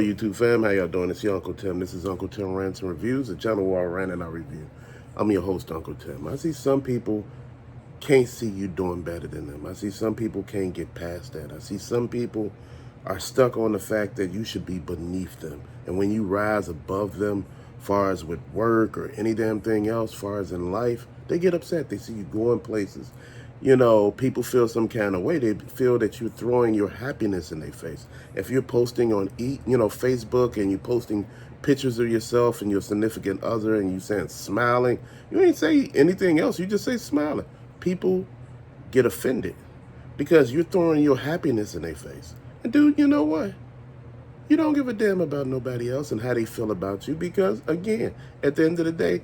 YouTube fam, how y'all doing? It's your Uncle Tim. This is Uncle Tim Rants and Reviews, a channel where I rant and I review. I'm your host, Uncle Tim. I see some people can't see you doing better than them. I see some people can't get past that. I see some people are stuck on the fact that you should be beneath them. And when you rise above them, far as with work or any damn thing else, far as in life, they get upset. They see you going places. People feel some kind of way. They feel that you're throwing your happiness in their face. If you're posting on Facebook, and you're posting pictures of yourself and your significant other and you saying smiling, you ain't say anything else. You just say smiling. People get offended because you're throwing your happiness in their face. And dude, you know what? You don't give a damn about nobody else and how they feel about you because, again, at the end of the day,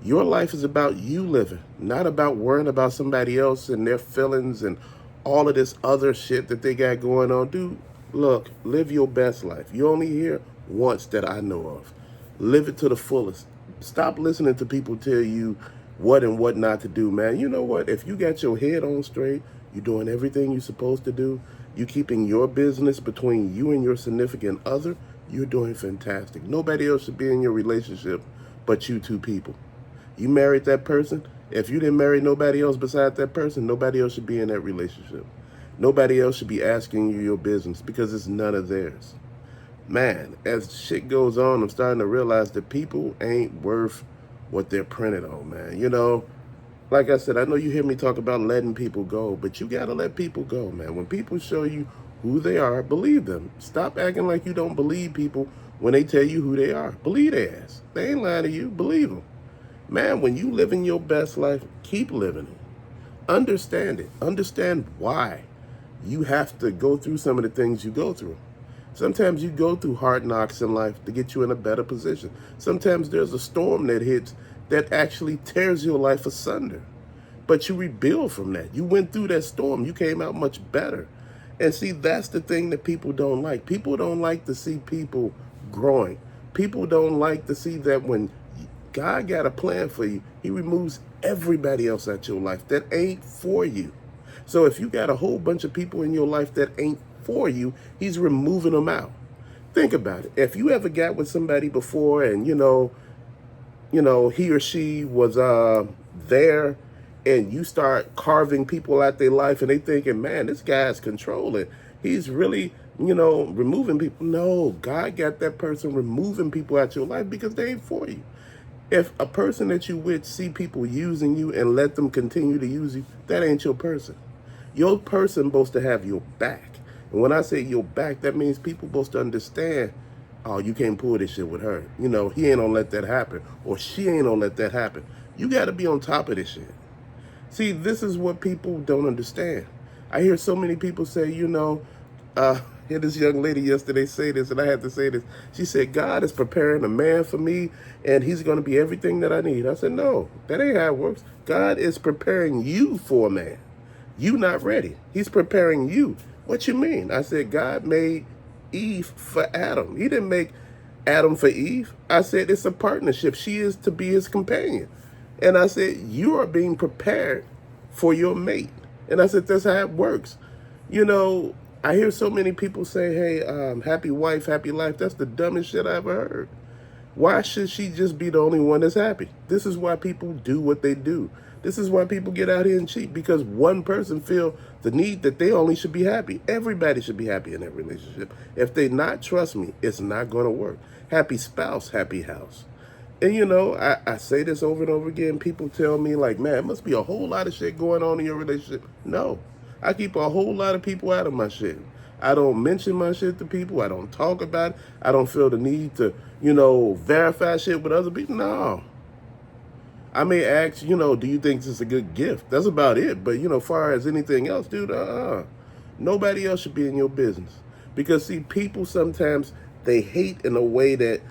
your life is about you living, not about worrying about somebody else and their feelings and all of this other shit that they got going on. Dude, look, live your best life. You only here once that I know of. Live it to the fullest. Stop listening to people tell you what and what not to do, man. You know what? If you got your head on straight, you're doing everything you're supposed to do, you keeping your business between you and your significant other, you're doing fantastic. Nobody else should be in your relationship but you two people. You married that person. If you didn't marry nobody else besides that person, nobody else should be in that relationship. Nobody else should be asking you your business because it's none of theirs. Man, as shit goes on, I'm starting to realize that people ain't worth what they're printed on, man. Like I said, I know you hear me talk about letting people go, but you got to let people go, man. When people show you who they are, believe them. Stop acting like you don't believe people when they tell you who they are. Believe their ass. They ain't lying to you. Believe them. Man, when you living your best life, keep living it. Understand it. Understand why you have to go through some of the things you go through. Sometimes you go through hard knocks in life to get you in a better position. Sometimes there's a storm that hits that actually tears your life asunder. But you rebuild from that. You went through that storm. You came out much better. And see, that's the thing that people don't like. People don't like to see people growing. People don't like to see that when God got a plan for you, he removes everybody else out your life that ain't for you. So if you got a whole bunch of people in your life that ain't for you, he's removing them out. Think about it. If you ever got with somebody before and, he or she was there and you start carving people out their life and they thinking, man, this guy's controlling. He's really, removing people. No, God got that person removing people out your life because they ain't for you. If a person that you with see people using you and let them continue to use you, that ain't your person. Your person supposed to have your back. And when I say your back, that means people supposed to understand, oh, you can't pull this shit with her. He ain't gonna let that happen. Or she ain't gonna let that happen. You gotta be on top of this shit. See, this is what people don't understand. I hear so many people say, hear this young lady yesterday say this, and I had to say this. She said, God is preparing a man for me, and he's going to be everything that I need. I said, no, that ain't how it works. God is preparing you for a man. You not ready. He's preparing you. What you mean? I said, God made Eve for Adam. He didn't make Adam for Eve. I said, it's a partnership. She is to be his companion. And I said, you are being prepared for your mate. And I said, that's how it works. I hear so many people say, hey, happy wife, happy life. That's the dumbest shit I ever heard. Why should she just be the only one that's happy? This is why people do what they do. This is why people get out here and cheat, because one person feel the need that they only should be happy. Everybody should be happy in that relationship. If they not, trust me, it's not going to work. Happy spouse, happy house. And I say this over and over again. People tell me like, man, it must be a whole lot of shit going on in your relationship. No, I keep a whole lot of people out of my shit. I don't mention my shit to people. I don't talk about it. I don't feel the need to, verify shit with other people. No. I may ask, do you think this is a good gift? That's about it. But, far as anything else, dude, nobody else should be in your business. Because, see, people sometimes, they hate in a way that,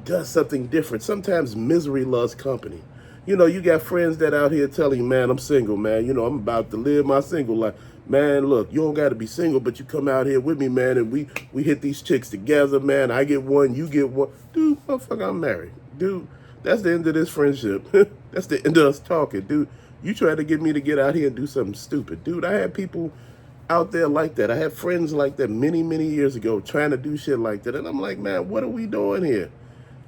does something different. Sometimes misery loves company. You got friends that out here telling you, man, I'm single, man. I'm about to live my single life. Man, look, you don't got to be single, but you come out here with me, man, and we hit these chicks together, man. I get one, you get one. Dude, motherfucker, I'm married. Dude, that's the end of this friendship. That's the end of us talking. Dude, you tried to get me to get out here and do something stupid. Dude, I had people out there like that. I had friends like that many, many years ago trying to do shit like that. And I'm like, man, what are we doing here?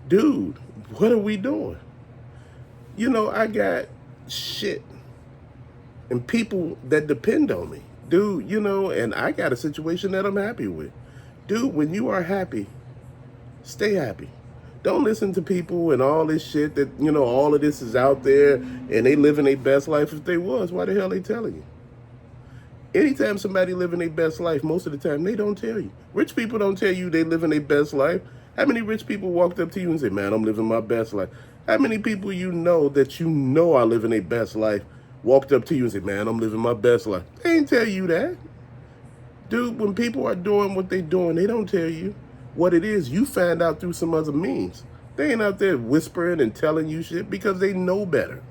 Dude, what are we doing? You know, I got shit and people that depend on me. Dude, you know, and I got a situation that I'm happy with. Dude, when you are happy, stay happy. Don't listen to people and all this shit that, you know, all of this is out there and they living their best life. If they was, why the hell they telling you? Anytime somebody living their best life, most of the time, they don't tell you. Rich people don't tell you they living their best life. How many rich people walked up to you and said, man, I'm living my best life? How many people you know that you know are living their best life walked up to you and said, man, I'm living my best life? They ain't tell you that. Dude, when people are doing what they doing, they don't tell you what it is. You find out through some other means. They ain't out there whispering and telling you shit because they know better.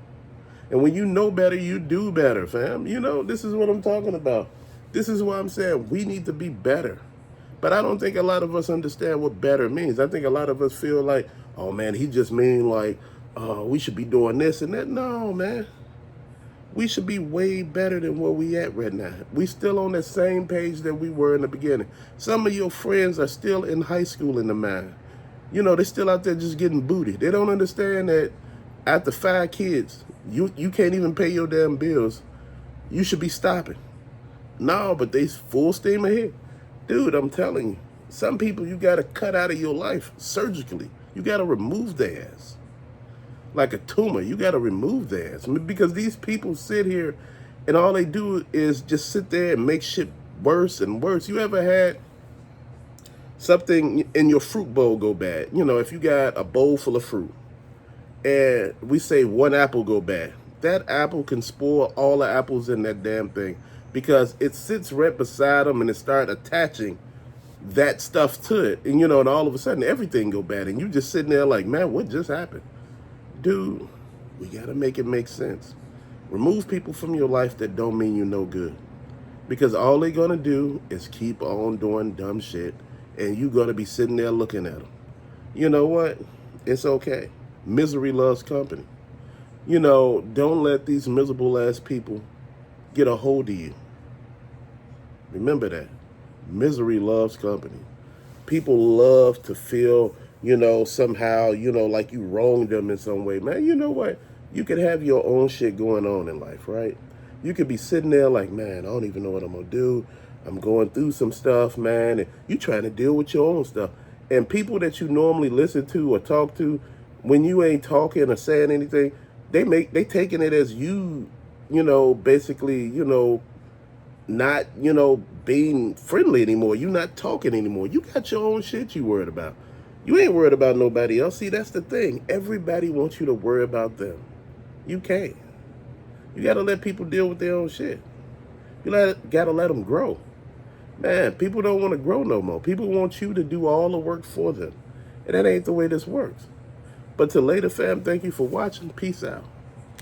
And when you know better, you do better, fam. You know, this is what I'm talking about. This is why I'm saying we need to be better. But I don't think a lot of us understand what better means. I think a lot of us feel like, oh man, he just mean like, we should be doing this and that. No, man. We should be way better than where we at right now. We still on the same page that we were in the beginning. Some of your friends are still in high school in the mind. You know, they're still out there just getting booty. They don't understand that after 5 kids, you can't even pay your damn bills. You should be stopping. No, but they full steam ahead. Dude, I'm telling you, some people you got to cut out of your life surgically. You got to remove their ass. Like a tumor, you got to remove their ass. Because these people sit here and all they do is just sit there and make shit worse and worse. You ever had something in your fruit bowl go bad? You know, if you got a bowl full of fruit, and we say 1 apple go bad, that apple can spoil all the apples in that damn thing because it sits right beside them and it start attaching that stuff to it. And, you know, and all of a sudden everything go bad. And you just sitting there like, man, what just happened? Dude, we got to make it make sense. Remove people from your life that don't mean you no good. Because all they're going to do is keep on doing dumb shit. And you going to be sitting there looking at them. You know what? It's okay. Misery loves company. You know, don't let these miserable ass people get a hold of you. Remember that. Misery loves company. People love to feel, you know, somehow, you know, like you wronged them in some way. Man, you know what? You could have your own shit going on in life, right? You could be sitting there like, man, I don't even know what I'm going to do. I'm going through some stuff, man. And you trying to deal with your own stuff. And people that you normally listen to or talk to, when you ain't talking or saying anything, they taking it as you know, basically, you know, not, you know, being friendly anymore. You not talking anymore. You got your own shit you worried about. You ain't worried about nobody else. See, that's the thing. Everybody wants you to worry about them. You can't. You got to let people deal with their own shit. You got to let them grow. Man, people don't want to grow no more. People want you to do all the work for them. And that ain't the way this works. But till later, fam, thank you for watching. Peace out.